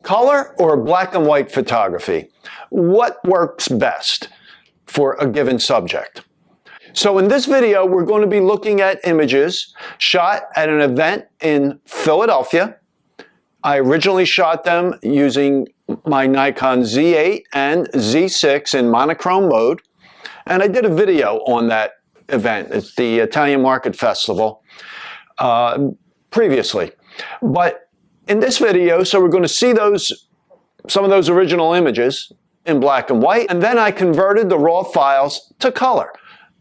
Color or black and white photography? What works best for a given subject? So in this video, we're going to be looking at images shot at an event in Philadelphia. I originally shot them using my Nikon Z8 and Z6 in monochrome mode, and I did a video on that event. It's the Italian Market Festival previously. But in this video, so we're going to see some of those original images in black and white, and then I converted the raw files to color.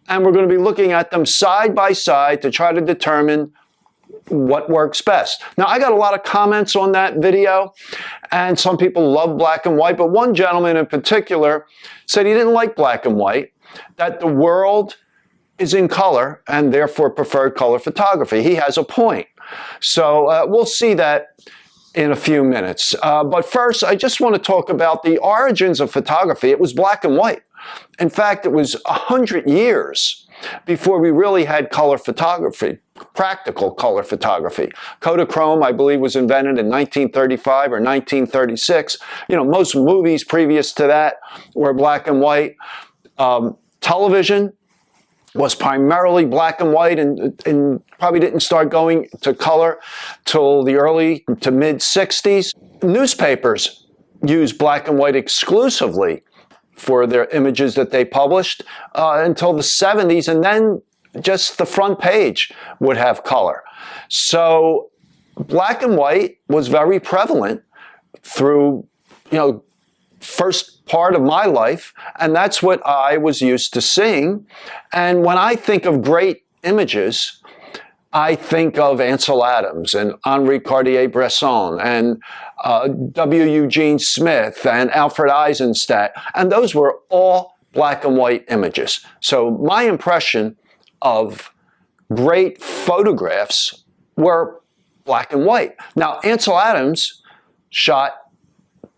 And we're going to be looking at them side by side to try to determine what works best. Now, I got a lot of comments on that video, and some people love black and white, but one gentleman in particular said he didn't like black and white, that the world is in color and therefore preferred color photography. He has a point. So we'll see that in a few minutes. But first, I just want to talk about the origins of photography. It was black and white. In fact, it was 100 years before we really had color photography, practical color photography. Kodachrome, I believe, was invented in 1935 or 1936. Most movies previous to that were black and white. Television was primarily black and white and probably didn't start going to color till the early to mid 60s. Newspapers used black and white exclusively for their images that they published until the 70s, and then just the front page would have color. So black and white was very prevalent through, first part of my life, and that's what I was used to seeing. And when I think of great images, I think of Ansel Adams and Henri Cartier-Bresson and W. Eugene Smith and Alfred Eisenstadt, and those were all black and white images. So my impression of great photographs were black and white. Now, Ansel Adams shot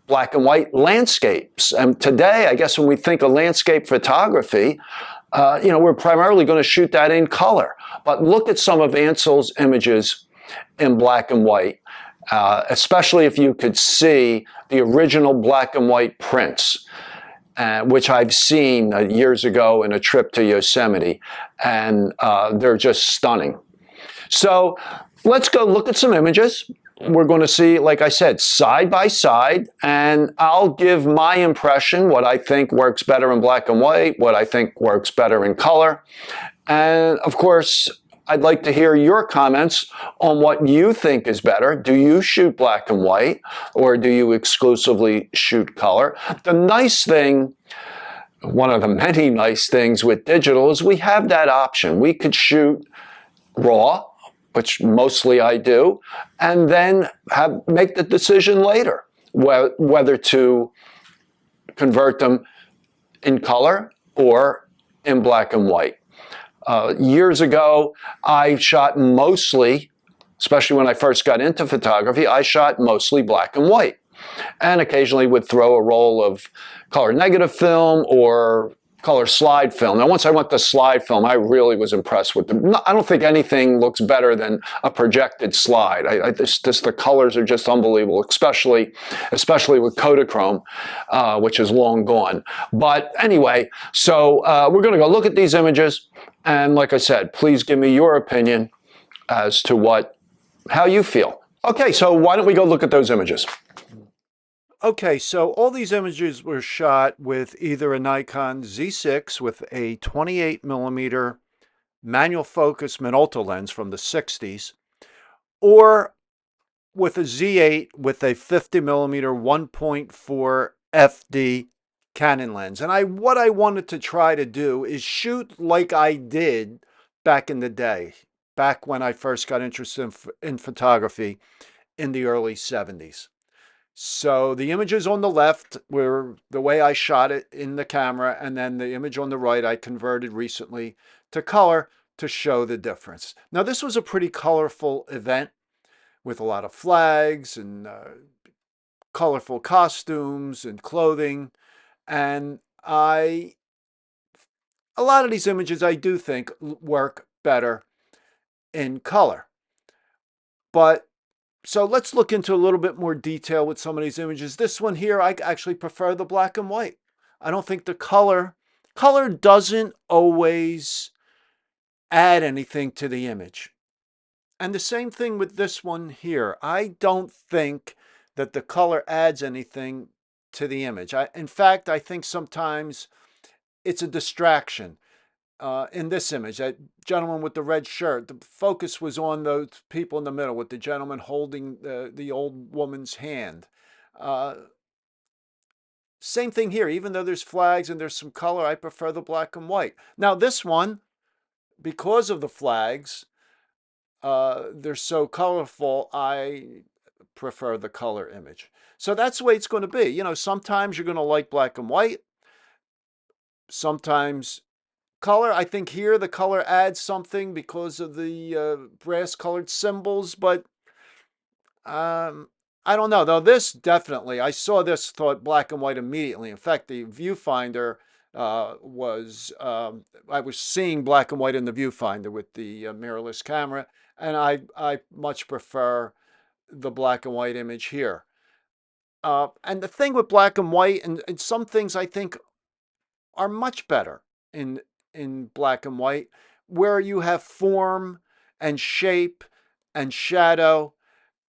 black and white landscapes. And today, I guess when we think of landscape photography, we're primarily going to shoot that in color. But look at some of Ansel's images in black and white, especially if you could see the original black and white prints, which I've seen years ago in a trip to Yosemite, and they're just stunning. So let's go look at some images. We're going to see, like I said, side by side, and I'll give my impression, what I think works better in black and white, what I think works better in color. And of course, I'd like to hear your comments on what you think is better. Do you shoot black and white, or do you exclusively shoot color? The nice thing, one of the many nice things with digital, is we have that option. We could shoot raw, which mostly I do, and then make the decision later whether to convert them in color or in black and white. Years ago, I shot mostly, especially when I first got into photography, I shot mostly black and white, and occasionally would throw a roll of color negative film or color slide film. Now, once I went to slide film, I really was impressed with them. I don't think anything looks better than a projected slide. The colors are just unbelievable, especially with Kodachrome, which is long gone. But anyway, so we're going to go look at these images, and like I said, please give me your opinion as to how you feel. Okay, so why don't we go look at those images? Okay, so all these images were shot with either a Nikon Z6 with a 28mm manual focus Minolta lens from the 60s, or with a Z8 with a 50mm 1.4 FD Canon lens. And what I wanted to try to do is shoot like I did back in the day, back when I first got interested in photography in the early 70s. So the images on the left were the way I shot it in the camera, and then the image on the right I converted recently to color to show the difference. Now, this was a pretty colorful event with a lot of flags and colorful costumes and clothing, and a lot of these images I do think work better in color. But So let's look into a little bit more detail with some of these images. This one here, I actually prefer the black and white. I don't think the color doesn't always add anything to the image. And the same thing with this one here. I don't think that the color adds anything to the image. In fact, I think sometimes it's a distraction. In this image, that gentleman with the red shirt, the focus was on those people in the middle with the gentleman holding the old woman's hand. Uh, Same thing here. Even though there's flags and there's some color, I prefer the black and white. Now, this one, because of the flags, they're so colorful, I prefer the color image. So that's the way it's going to be. You know, sometimes you're going to like black and white. Sometimes color. I think here the color adds something because of the brass colored symbols, but um, I don't know. Though this definitely, I saw this, thought black and white immediately. In fact, the viewfinder I was seeing black and white in the viewfinder with the mirrorless camera, and I much prefer the black and white image here. And the thing with black and white, and some things I think are much better in black and white, where you have form and shape and shadow.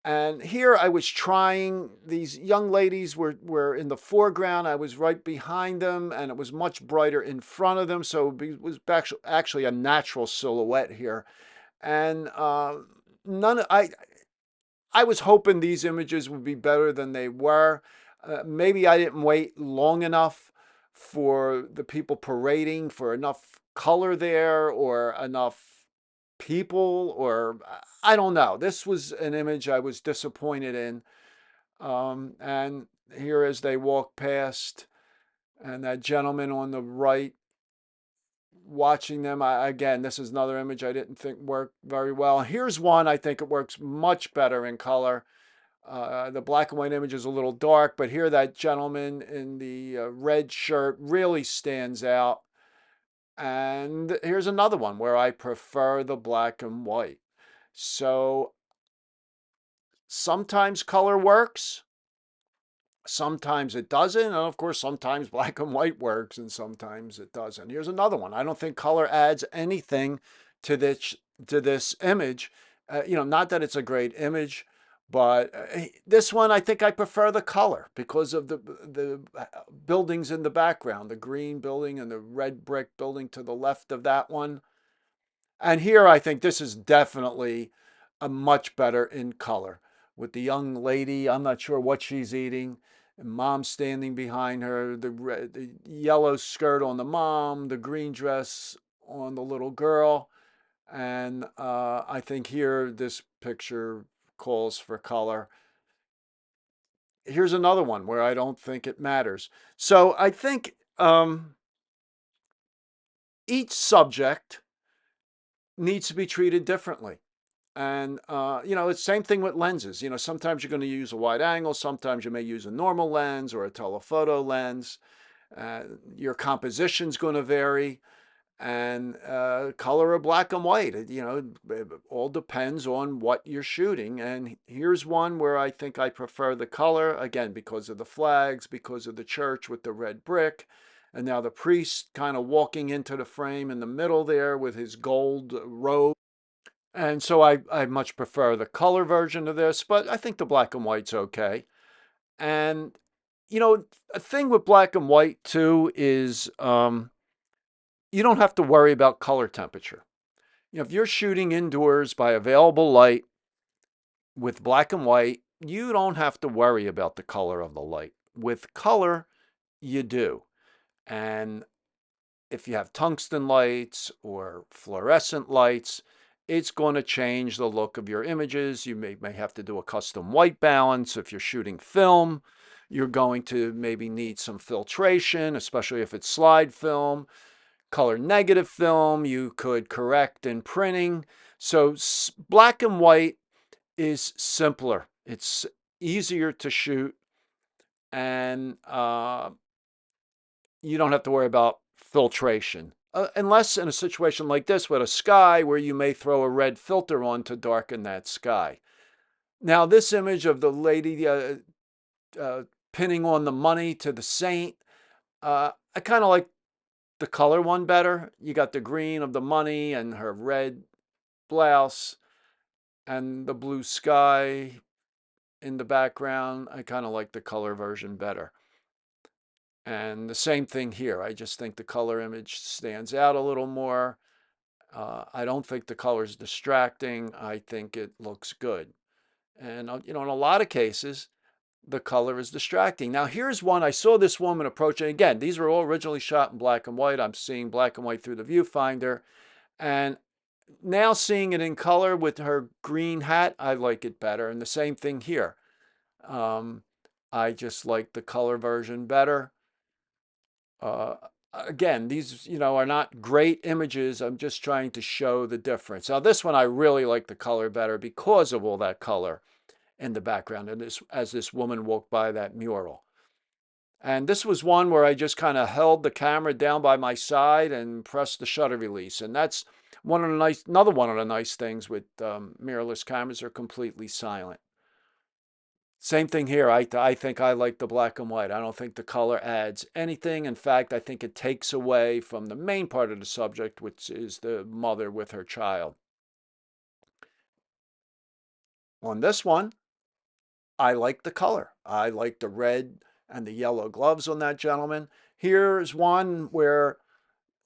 And here I was trying, these young ladies were in the foreground. I was right behind them, and it was much brighter in front of them. So it was actually a natural silhouette here. And none, I was hoping these images would be better than they were. Maybe I didn't wait long enough for the people parading, for enough color there, or enough people, or I don't know. This was an image I was disappointed in. And here as they walk past, and that gentleman on the right watching them, again, this is another image I didn't think worked very well. Here's one I think it works much better in color. The black and white image is a little dark, but here that gentleman in the red shirt really stands out. And here's another one where I prefer the black and white. So sometimes color works, sometimes it doesn't. And of course, sometimes black and white works and sometimes it doesn't. Here's another one. I don't think color adds anything to this image. Not that it's a great image, but this one, I think I prefer the color because of the buildings in the background, the green building and the red brick building to the left of that one. And here, I think this is definitely a much better in color with the young lady. I'm not sure what she's eating. And mom standing behind her, the yellow skirt on the mom, the green dress on the little girl. And I think here this picture calls for color. Here's another one where I don't think it matters. So I think each subject needs to be treated differently. And, it's the same thing with lenses. Sometimes you're going to use a wide angle, sometimes you may use a normal lens or a telephoto lens. Your composition's going to vary, and color of black and white. It all depends on what you're shooting. And here's one where I think I prefer the color, again, because of the flags, because of the church with the red brick. And now the priest kind of walking into the frame in the middle there with his gold robe. And so I much prefer the color version of this, but I think the black and white's okay. And, a thing with black and white too is you don't have to worry about color temperature. If you're shooting indoors by available light with black and white, you don't have to worry about the color of the light. With color, you do. And if you have tungsten lights or fluorescent lights, it's going to change the look of your images. You may have to do a custom white balance. If you're shooting film, you're going to maybe need some filtration, especially if it's slide film. Color negative film, you could correct in printing. So black and white is simpler. It's easier to shoot, and you don't have to worry about filtration. Unless in a situation like this with a sky where you may throw a red filter on to darken that sky. Now, this image of the lady pinning on the money to the saint, I kind of like the color one better. You got the green of the money and her red blouse and the blue sky in the background. I kind of like the color version better. And the same thing here. I just think the color image stands out a little more. I don't think the color is distracting. I think it looks good. And, in a lot of cases, the color is distracting. Now, here's one. I saw this woman approaching. Again, these were all originally shot in black and white. I'm seeing black and white through the viewfinder. And now seeing it in color with her green hat, I like it better. And the same thing here. I just like the color version better. Again, these, are not great images. I'm just trying to show the difference. Now, this one, I really like the color better because of all that color in the background and as this woman walked by that mural. And this was one where I just kind of held the camera down by my side and pressed the shutter release. And that's another one of the nice things with mirrorless cameras, are completely silent. Same thing here. I think I like the black and white. I don't think the color adds anything. In fact, I think it takes away from the main part of the subject, which is the mother with her child. On this one, I like the color. I like the red and the yellow gloves on that gentleman. Here's one where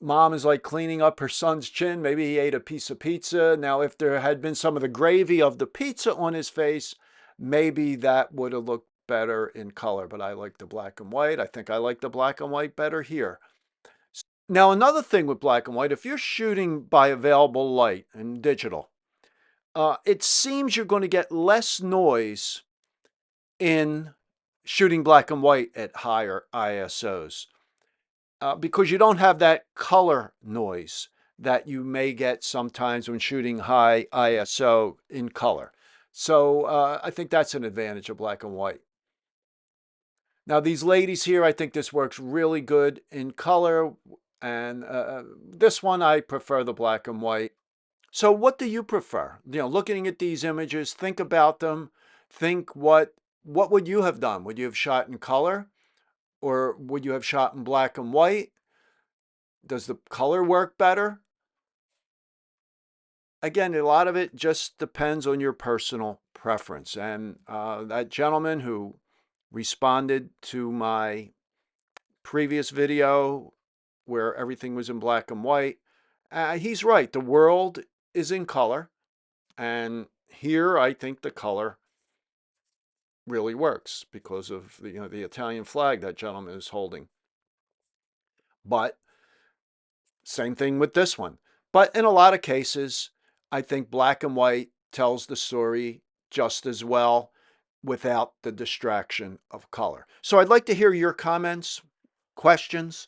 mom is like cleaning up her son's chin. Maybe he ate a piece of pizza. Now, if there had been some of the gravy of the pizza on his face, maybe that would have looked better in color, but I like the black and white. I think I like the black and white better here. Now, another thing with black and white, if you're shooting by available light and digital, it seems you're going to get less noise in shooting black and white at higher ISOs because you don't have that color noise that you may get sometimes when shooting high ISO in color. So I think that's an advantage of black and white. Now, these ladies here, I think this works really good in color. And this one, I prefer the black and white. So what do you prefer? Looking at these images, think about them. Think what would you have done? Would you have shot in color? Or would you have shot in black and white? Does the color work better? Again, a lot of it just depends on your personal preference. And that gentleman who responded to my previous video where everything was in black and white, he's right. The world is in color. And here I think the color really works because of the Italian flag that gentleman is holding. But same thing with this one. But in a lot of cases, I think black and white tells the story just as well without the distraction of color. So I'd like to hear your comments, questions.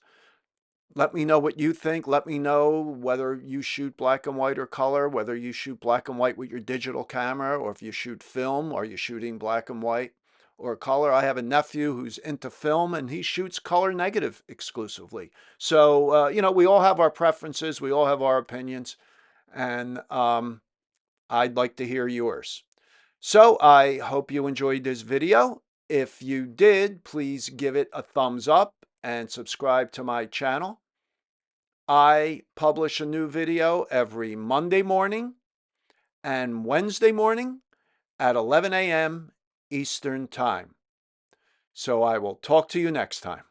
Let me know what you think. Let me know whether you shoot black and white or color, whether you shoot black and white with your digital camera, or if you shoot film, or you're shooting black and white or color. I have a nephew who's into film and he shoots color negative exclusively. So, we all have our preferences. We all have our opinions. And I'd like to hear yours. So I hope you enjoyed this video. If you did, please give it a thumbs up and subscribe to my channel. I publish a new video every Monday morning and Wednesday morning at 11 a.m. Eastern Time. So I will talk to you next time.